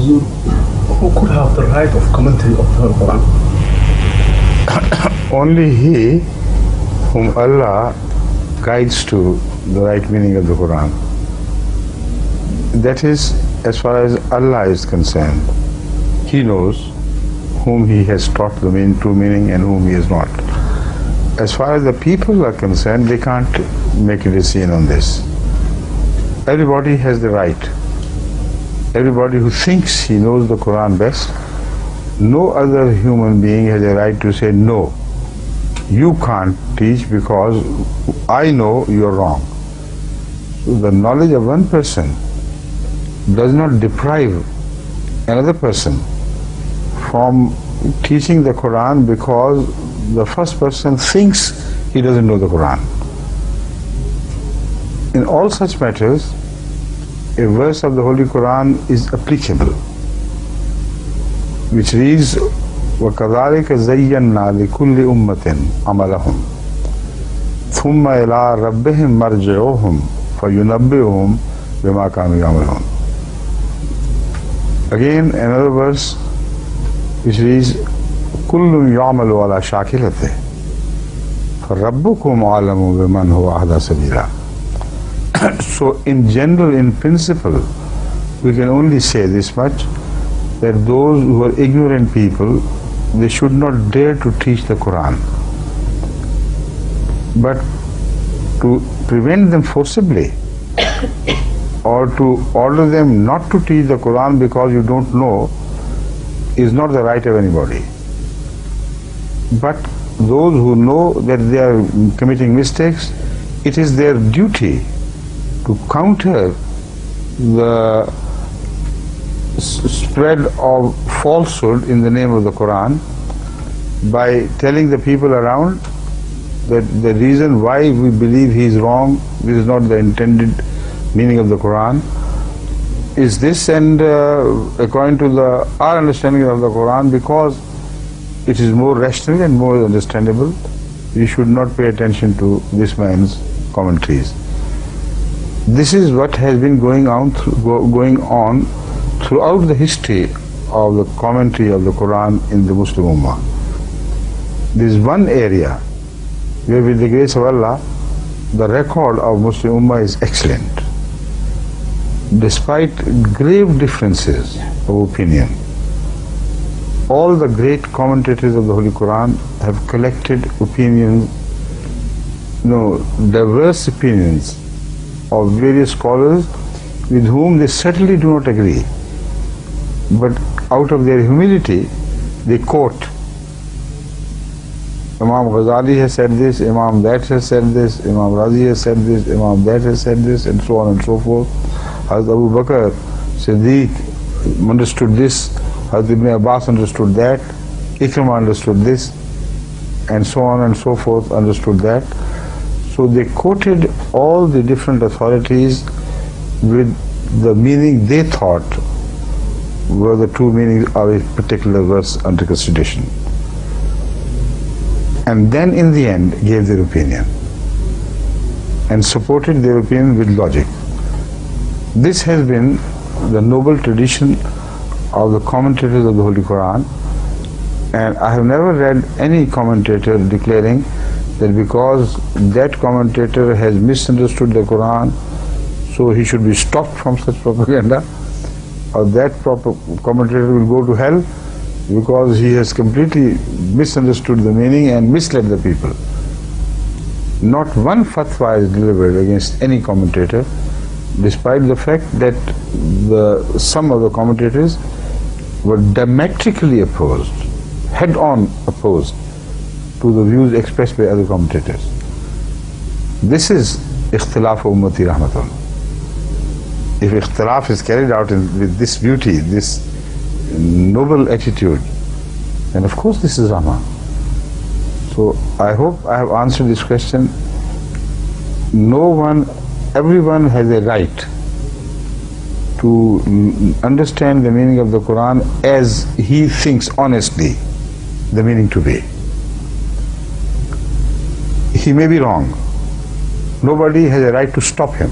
Mazur, who could have the right of commentary of the Quran? Only he whom Allah guides to the right meaning of the Quran. That is, as far as Allah is concerned, He knows whom He has taught the true meaning and whom He has not. As far as the people are concerned, they can't make a decision on this. Everybody has the right. Everybody who thinks he knows the Quran best, no other human being has a right to say, no, you can't teach because I know you're wrong. So the knowledge of one person does not deprive another person from teaching the Quran because the first person thinks he doesn't know the Quran. In all such matters, a verse of the Holy Quran is applicable, which reads, وَكَذَلِكَ زَيَّنَّا لِكُلِّ أُمَّةٍ عَمَلَهُمْ ثُمَّ إِلَىٰ رَبِّهِمْ مَرْجِعُهُمْ فَيُنَبِّئُهُم بِمَا كَانُوا يَعْمَلُونَ. Again, another verse which reads, كُلٌّ يَعْمَلُ عَلَى شَاكِلَتِهِ فَرَبُّكُمْ أَعْلَمُ بِمَنْ هُوَ أَهْدَىٰ سَبِيلًا. So in general, in principle, we can only say this much, that those who are ignorant people, they should not dare to teach the Quran. But to prevent them forcibly or to order them not to teach the Quran because you don't know is not the right of anybody. But those who know that they are committing mistakes, it is their duty to counter the spread of falsehood in the name of the Quran by telling the people around that the reason why we believe he is wrong, this is not the intended meaning of the Quran, is this, and according to our understanding of the Quran, because it is more rational and more understandable, we should not pay attention to this man's commentaries. This is what has been going on throughout the history of the commentary of the Quran in the Muslim Ummah. There is one area where, with the grace of Allah, the record of Muslim Ummah is excellent, despite grave differences of opinion. All the great commentators of the Holy Quran have collected opinions, diverse opinions of various scholars with whom they certainly do not agree. But out of their humility, they quote, Imam Ghazali has said this, Imam that has said this, Imam Razi has said this, Imam that has said this, and so on and so forth. Hazrat Abu Bakr Siddiq understood this, Hazrat Ibn Abbas understood that, Ikrimah understood this, and so on and so forth understood that. So they quoted all the different authorities with the meaning they thought were the true meanings of a particular verse under consideration, and then in the end gave their opinion and supported their opinion with logic. This has been the noble tradition of the commentators of the Holy Quran, and I have never read any commentator declaring that because that commentator has misunderstood the Quran, so he should be stopped from such propaganda, or that commentator will go to hell because he has completely misunderstood the meaning and misled the people. Not one fatwa is delivered against any commentator, despite the fact that some of the commentators were diametrically opposed, head-on opposed to the views expressed by other commentators. This is ikhtilaf ummati rahmatun. If ikhtilaf is carried out with this beauty, this noble attitude, then of course this is rahmah. So I hope I have answered this question. Everyone has a right to understand the meaning of the Quran as he thinks honestly the meaning to be. He may be wrong. Nobody has a right to stop him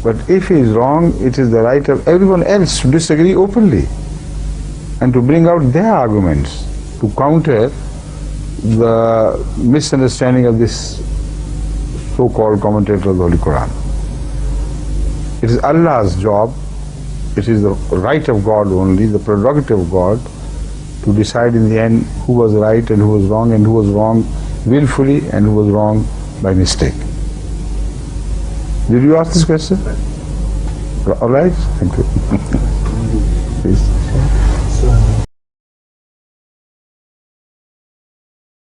But if he is wrong, it is the right of everyone else to disagree openly and to bring out their arguments to counter the misunderstanding of this so-called commentator of the Holy Quran. It is Allah's job, it is the right of God only, the prerogative of God, to decide in the end who was right and who was wrong, and who was wrong willfully and who was wrong by mistake. Did you ask this question? All right? Thank you. Please.